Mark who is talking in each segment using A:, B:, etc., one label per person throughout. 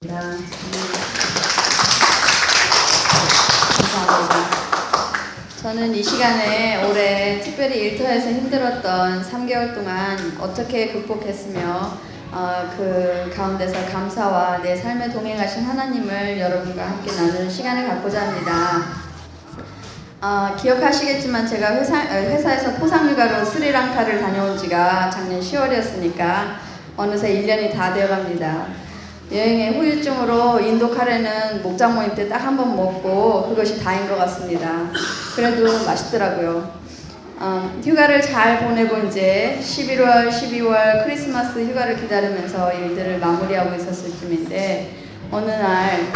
A: 감사합니다. 저는 이 시간에 올해 특별히 일터에서 힘들었던 3개월 동안 어떻게 극복했으며 그 가운데서 감사와 내 삶에 동행하신 하나님을 여러분과 함께 나누는 시간을 갖고자 합니다. 기억하시겠지만 제가 회사에서 포상휴가로 스리랑카를 다녀온 지가 작년 10월이었으니까 어느새 1년이 다 되어갑니다. 여행의 후유증으로 인도 카레는 목장 모임 때 딱 한 번 먹고 그것이 다인 것 같습니다. 그래도 맛있더라고요. 휴가를 잘 보내고 이제 11월, 12월 크리스마스 휴가를 기다리면서 일들을 마무리하고 있었을 쯤인데 어느 날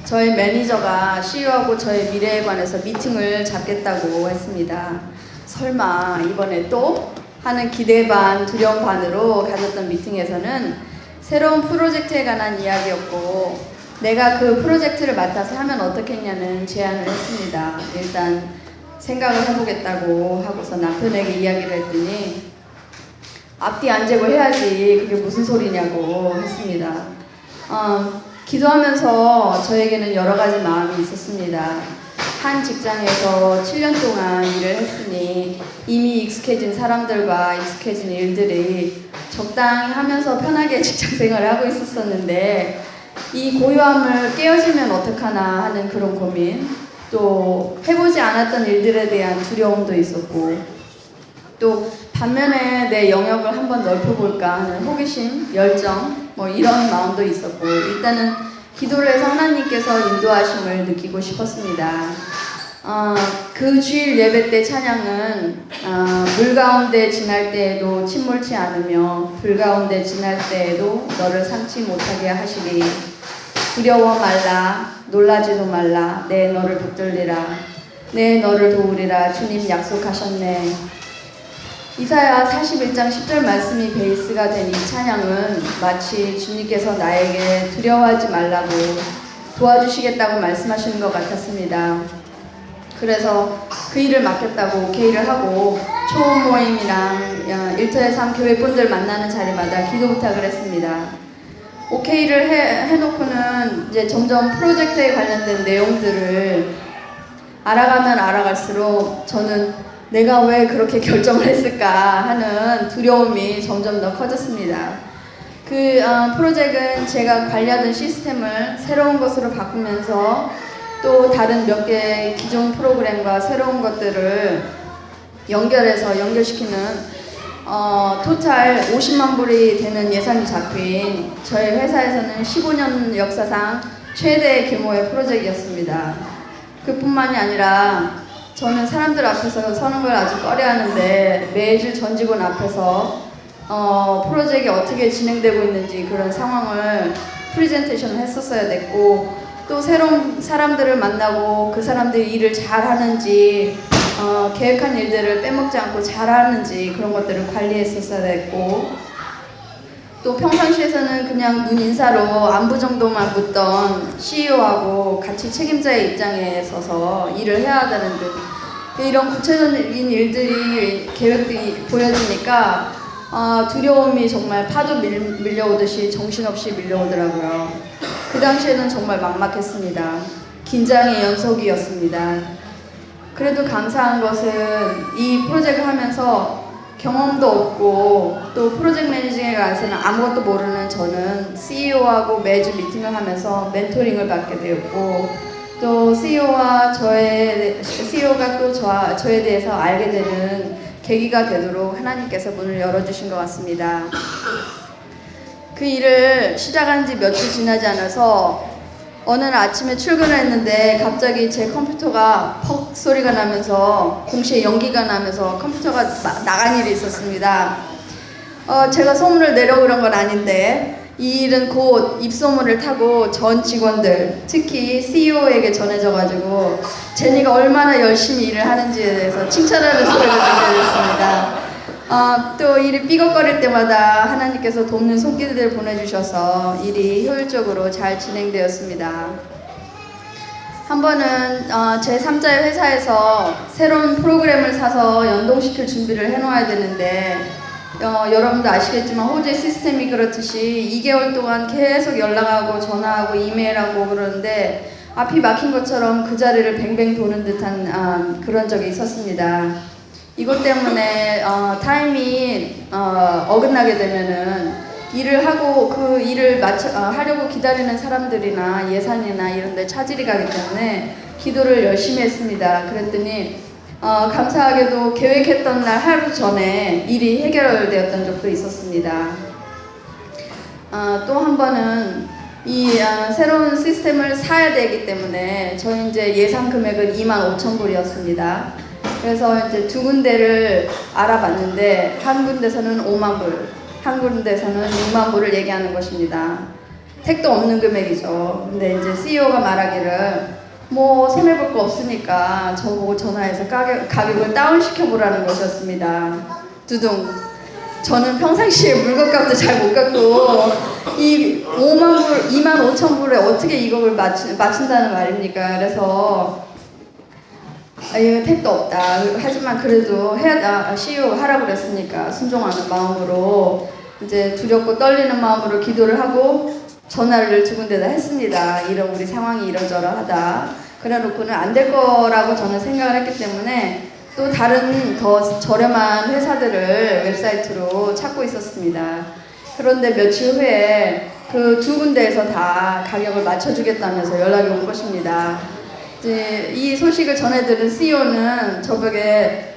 A: 저희 매니저가 CEO하고 저의 미래에 관해서 미팅을 잡겠다고 했습니다. 설마 이번에 또? 하는 기대 반 두려움 반으로 가졌던 미팅에서는 새로운 프로젝트에 관한 이야기였고 내가 그 프로젝트를 맡아서 하면 어떻겠냐는 제안을 했습니다. 일단 생각을 해보겠다고 하고서 남편에게 이야기를 했더니 앞뒤 안 재고 해야지 그게 무슨 소리냐고 했습니다. 기도하면서 저에게는 여러 가지 마음이 있었습니다. 한 직장에서 7년 동안 일을 했으니 이미 익숙해진 사람들과 익숙해진 일들이 적당히 하면서 편하게 직장생활을 하고 있었었는데 이 고요함을 깨어지면 어떡하나 하는 그런 고민, 또 해보지 않았던 일들에 대한 두려움도 있었고 또 반면에 내 영역을 한번 넓혀볼까 하는 호기심, 열정 이런 마음도 있었고 일단은 기도를 해서 하나님께서 인도하심을 느끼고 싶었습니다. 그 주일 예배 때 찬양은 물 가운데 지날 때에도 침몰치 않으며 불 가운데 지날 때에도 너를 삼지 못하게 하시리. 두려워 말라 놀라지도 말라 내 너를 붙들리라 내 너를 도우리라 주님 약속하셨네. 이사야 41장 10절 말씀이 베이스가 된 이 찬양은 마치 주님께서 나에게 두려워하지 말라고 도와주시겠다고 말씀하시는 것 같았습니다. 그래서 그 일을 맡겠다고 오케이를 하고 초원 모임이랑 일터에서 한 교회분들 만나는 자리마다 기도 부탁을 했습니다. 오케이를 해놓고는 이제 점점 프로젝트에 관련된 내용들을 알아가면 알아갈수록 저는 내가 왜 그렇게 결정을 했을까 하는 두려움이 점점 더 커졌습니다. 그 프로젝트는 제가 관리하던 시스템을 새로운 것으로 바꾸면서 또 다른 몇 개의 기존 프로그램과 새로운 것들을 연결시키는 토탈 50만 불이 되는 예산이 잡힌 저희 회사에서는 15년 역사상 최대 규모의 프로젝트였습니다. 그뿐만이 아니라 저는 사람들 앞에서 서는 걸 아주 꺼려하는데 매주 전 직원 앞에서 프로젝트가 어떻게 진행되고 있는지 그런 상황을 프레젠테이션을 했었어야 됐고 또 새로운 사람들을 만나고 그 사람들이 일을 잘하는지 계획한 일들을 빼먹지 않고 잘하는지 그런 것들을 관리했었어야 됐고 또 평상시에서는 그냥 눈 인사로 안부 정도만 묻던 CEO하고 같이 책임자의 입장에 서서 일을 해야 되는 듯 이런 구체적인 일들이 계획들이 보여지니까 두려움이 정말 파도 밀려오듯이 정신없이 밀려오더라고요. 그 당시에는 정말 막막했습니다. 긴장의 연속이었습니다. 그래도 감사한 것은 이 프로젝트를 하면서 경험도 없고 또 프로젝트 매니징에 관해서는 아무것도 모르는 저는 CEO하고 매주 미팅을 하면서 멘토링을 받게 되었고 또 CEO가 또 저에 대해서 알게 되는 계기가 되도록 하나님께서 문을 열어주신 것 같습니다. 그 일을 시작한 지 며칠 지나지 않아서 어느 날 아침에 출근을 했는데 갑자기 제 컴퓨터가 퍽 소리가 나면서 동시에 연기가 나면서 컴퓨터가 나간 일이 있었습니다. 제가 소문을 내려고 그런 건 아닌데 이 일은 곧 입소문을 타고 전 직원들 특히 CEO에게 전해져가지고 제니가 얼마나 열심히 일을 하는지에 대해서 칭찬하는 소리를 듣게 됐습니다. 또 일이 삐걱거릴 때마다 하나님께서 돕는 손길들을 보내주셔서 일이 효율적으로 잘 진행되었습니다. 한 번은 제 3자의 회사에서 새로운 프로그램을 사서 연동시킬 준비를 해놓아야 되는데 여러분도 아시겠지만 호주의 시스템이 그렇듯이 2개월 동안 계속 연락하고 전화하고 이메일하고 그러는데 앞이 막힌 것처럼 그 자리를 뱅뱅 도는 듯한 그런 적이 있었습니다. 이것 때문에 타임이 어긋나게 되면은 일을 하고 그 일을 하려고 기다리는 사람들이나 예산이나 이런 데 차질이 가기 때문에 기도를 열심히 했습니다. 그랬더니 감사하게도 계획했던 날 하루 전에 일이 해결되었던 적도 있었습니다. 또 한 번은 이 새로운 시스템을 사야 되기 때문에 저희 이제 예상 금액은 25,000불이었습니다. 그래서 이제 두 군데를 알아봤는데 한 군데서는 5만 불, 한 군데서는 6만 불을 얘기하는 것입니다. 택도 없는 금액이죠. 근데 이제 CEO가 말하기를 뭐 손해볼 거 없으니까 저보고 전화해서 가격을 다운시켜보라는 것이었습니다. 두둥. 저는 평상시에 물건값도 잘 못 갖고 이 5만 불, 2만 5천 불에 어떻게 이걸 맞춘다는 말입니까? 그래서 이거 택도 없다. 하지만 그래도 CEO 하라고 그랬으니까 순종하는 마음으로 이제 두렵고 떨리는 마음으로 기도를 하고 전화를 두 군데다 했습니다. 이런 우리 상황이 이러저러하다. 그래놓고는 안 될 거라고 저는 생각을 했기 때문에 또 다른 더 저렴한 회사들을 웹사이트로 찾고 있었습니다. 그런데 며칠 후에 그 두 군데에서 다 가격을 맞춰주겠다면서 연락이 온 것입니다. 이제 이 소식을 전해들은 CEO는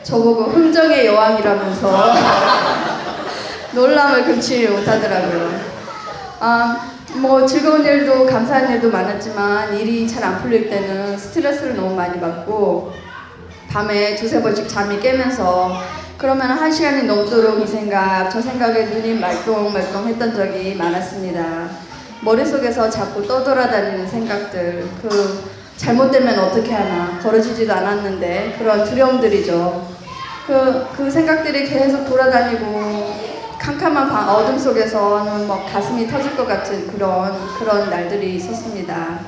A: 저보고 흥정의 여왕이라면서 놀람을 금치 못하더라고요. 뭐 즐거운 일도 감사한 일도 많았지만 일이 잘 안 풀릴 때는 스트레스를 너무 많이 받고 밤에 두세 번씩 잠이 깨면서 그러면 1시간이 넘도록 이 생각 저 생각에 눈이 말똥말똥 했던 적이 많았습니다. 머릿속에서 자꾸 떠돌아다니는 생각들, 잘못되면 어떻게 하나, 벌어지지도 않았는데 그런 두려움들이죠. 그 생각들이 계속 돌아다니고 캄캄한 어둠 속에서는 뭐 가슴이 터질 것 같은 그런 날들이 있었습니다.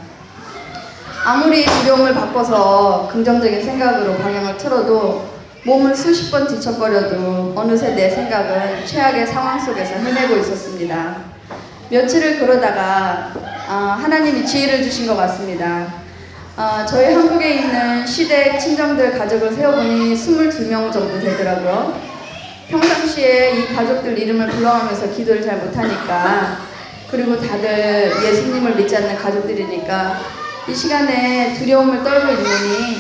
A: 아무리 두려움을 바꿔서 긍정적인 생각으로 방향을 틀어도 몸은 수십 번 뒤척거려도 어느새 내 생각은 최악의 상황 속에서 헤매고 있었습니다. 며칠을 그러다가 하나님이 지혜를 주신 것 같습니다. 저희 한국에 있는 시댁 친정들 가족을 세어보니 22명 정도 되더라고요. 평상시에 이 가족들 이름을 불러가면서 기도를 잘 못하니까 그리고 다들 예수님을 믿지 않는 가족들이니까 이 시간에 두려움을 떨고 있느니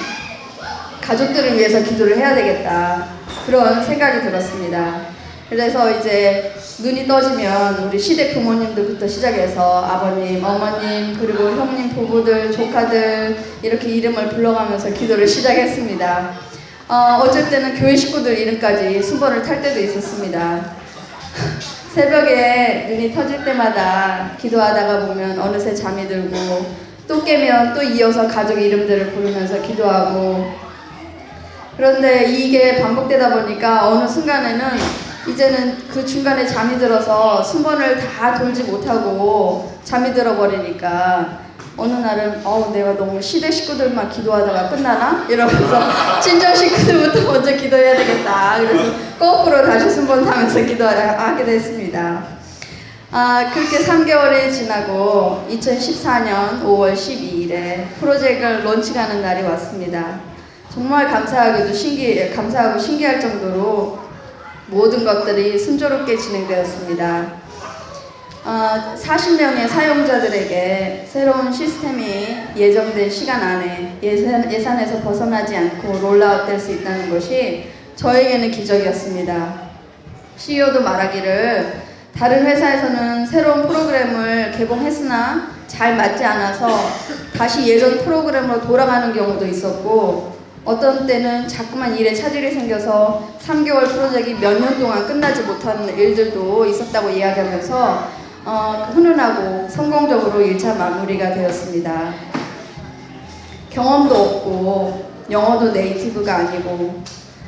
A: 가족들을 위해서 기도를 해야 되겠다 그런 생각이 들었습니다. 그래서 이제 눈이 떠지면 우리 시댁 부모님들부터 시작해서 아버님, 어머님, 그리고 형님, 부부들, 조카들 이렇게 이름을 불러가면서 기도를 시작했습니다. 어쩔 때는 교회 식구들 이름까지 순번을 탈 때도 있었습니다. 새벽에 눈이 터질 때마다 기도하다가 보면 어느새 잠이 들고 또 깨면 또 이어서 가족 이름들을 부르면서 기도하고 그런데 이게 반복되다 보니까 어느 순간에는 이제는 그 중간에 잠이 들어서 순번을 다 돌지 못하고 잠이 들어버리니까 어느 날은 내가 너무 시댁 식구들만 기도하다가 끝나나? 이러면서 친정 식구들부터 먼저 기도해야 되겠다. 그래서 거꾸로 다시 순번 타면서 기도하게 됐습니다. 그렇게 3개월이 지나고 2014년 5월 12일에 프로젝트를 론칭하는 날이 왔습니다. 정말 감사하고 신기할 정도로 모든 것들이 순조롭게 진행되었습니다. 40명의 사용자들에게 새로운 시스템이 예정된 시간 안에 예산에서 벗어나지 않고 롤아웃 될 수 있다는 것이 저에게는 기적이었습니다. CEO도 말하기를 다른 회사에서는 새로운 프로그램을 개봉했으나 잘 맞지 않아서 다시 예전 프로그램으로 돌아가는 경우도 있었고 어떤 때는 자꾸만 일에 차질이 생겨서 3개월 프로젝트가 몇 년 동안 끝나지 못한 일들도 있었다고 이야기하면서 훈훈하고 성공적으로 1차 마무리가 되었습니다. 경험도 없고 영어도 네이티브가 아니고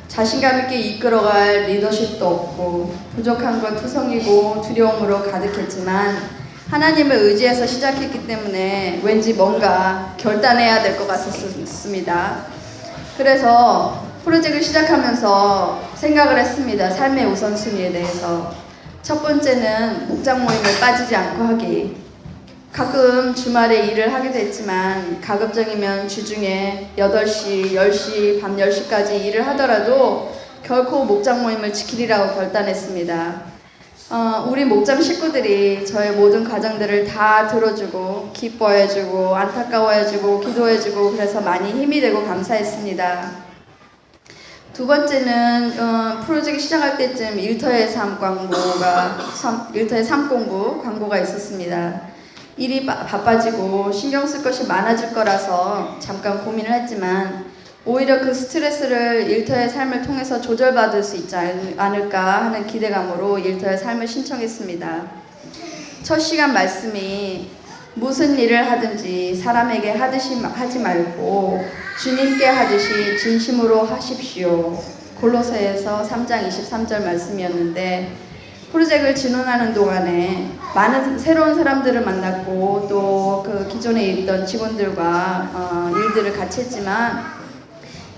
A: 자신감 있게 이끌어갈 리더십도 없고 부족한 건 투성이고 두려움으로 가득했지만 하나님을 의지해서 시작했기 때문에 왠지 뭔가 결단해야 될 것 같았습니다. 그래서 프로젝트를 시작하면서 생각을 했습니다. 삶의 우선순위에 대해서. 첫 번째는 목장 모임을 빠지지 않고 하기. 가끔 주말에 일을 하기도 했지만 가급적이면 주중에 8시, 10시, 밤 10시까지 일을 하더라도 결코 목장 모임을 지키리라고 결단했습니다. 우리 목장 식구들이 저의 모든 과정들을 다 들어주고 기뻐해주고 안타까워해주고 기도해주고 그래서 많이 힘이 되고 감사했습니다. 두 번째는 프로젝트 시작할 때쯤 일터의 삶 공부 광고가 있었습니다. 일이 바빠지고 신경 쓸 것이 많아질 거라서 잠깐 고민을 했지만 오히려 그 스트레스를 일터의 삶을 통해서 조절받을 수 있지 않을까 하는 기대감으로 일터의 삶을 신청했습니다. 첫 시간 말씀이 무슨 일을 하든지 사람에게 하지 말고 주님께 하듯이 진심으로 하십시오. 골로새에서 3장 23절 말씀이었는데 프로젝트를 진행하는 동안에 많은 새로운 사람들을 만났고 또 그 기존에 있던 직원들과 일들을 같이 했지만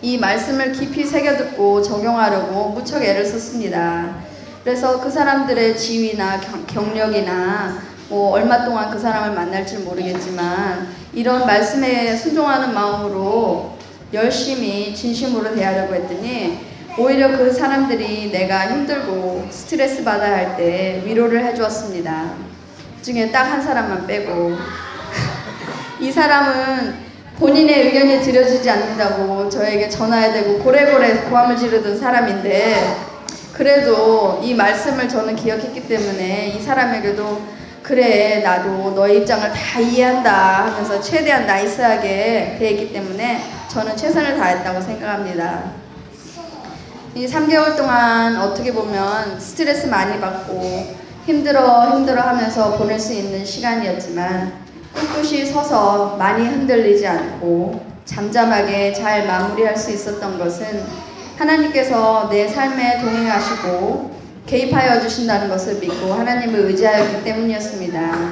A: 이 말씀을 깊이 새겨듣고 적용하려고 무척 애를 썼습니다. 그래서 그 사람들의 지위나 경력이나 얼마 동안 그 사람을 만날지 모르겠지만 이런 말씀에 순종하는 마음으로 열심히 진심으로 대하려고 했더니 오히려 그 사람들이 내가 힘들고 스트레스 받아야 할 때 위로를 해주었습니다. 그 중에 딱 한 사람만 빼고 이 사람은 본인의 의견이 들여지지 않는다고 저에게 전화해대고 고래고래 고함을 지르던 사람인데 그래도 이 말씀을 저는 기억했기 때문에 이 사람에게도 그래 나도 너의 입장을 다 이해한다 하면서 최대한 나이스하게 대했기 때문에 저는 최선을 다했다고 생각합니다. 이 3개월 동안 어떻게 보면 스트레스 많이 받고 힘들어 하면서 보낼 수 있는 시간이었지만 꿋꿋이 서서 많이 흔들리지 않고 잠잠하게 잘 마무리할 수 있었던 것은 하나님께서 내 삶에 동행하시고 개입하여 주신다는 것을 믿고 하나님을 의지하였기 때문이었습니다.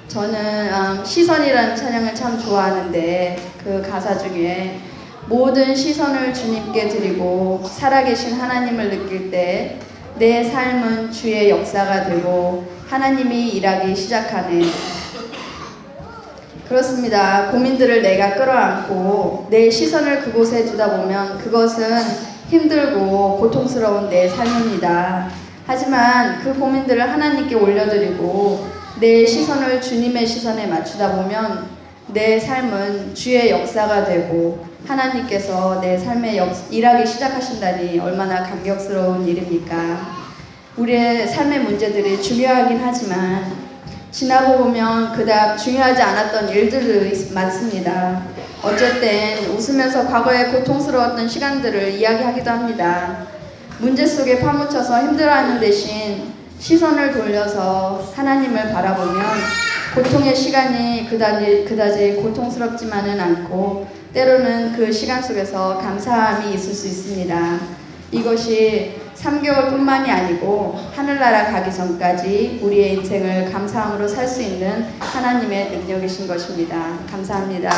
A: 저는 시선이라는 찬양을 참 좋아하는데 그 가사 중에 모든 시선을 주님께 드리고 살아계신 하나님을 느낄 때 내 삶은 주의 역사가 되고 하나님이 일하기 시작하네. 그렇습니다. 고민들을 내가 끌어안고 내 시선을 그곳에 두다 보면 그것은 힘들고 고통스러운 내 삶입니다. 하지만 그 고민들을 하나님께 올려드리고 내 시선을 주님의 시선에 맞추다 보면 내 삶은 주의 역사가 되고 하나님께서 내 삶에 일하기 시작하신다니 얼마나 감격스러운 일입니까? 우리의 삶의 문제들이 중요하긴 하지만 지나고 보면 그닥 중요하지 않았던 일들이 많습니다. 어쩔 땐 웃으면서 과거의 고통스러웠던 시간들을 이야기하기도 합니다. 문제 속에 파묻혀서 힘들어하는 대신 시선을 돌려서 하나님을 바라보면 고통의 시간이 그다지 고통스럽지만은 않고 때로는 그 시간 속에서 감사함이 있을 수 있습니다. 이것이 3개월뿐만이 아니고 하늘나라 가기 전까지 우리의 인생을 감사함으로 살 수 있는 하나님의 능력이신 것입니다. 감사합니다.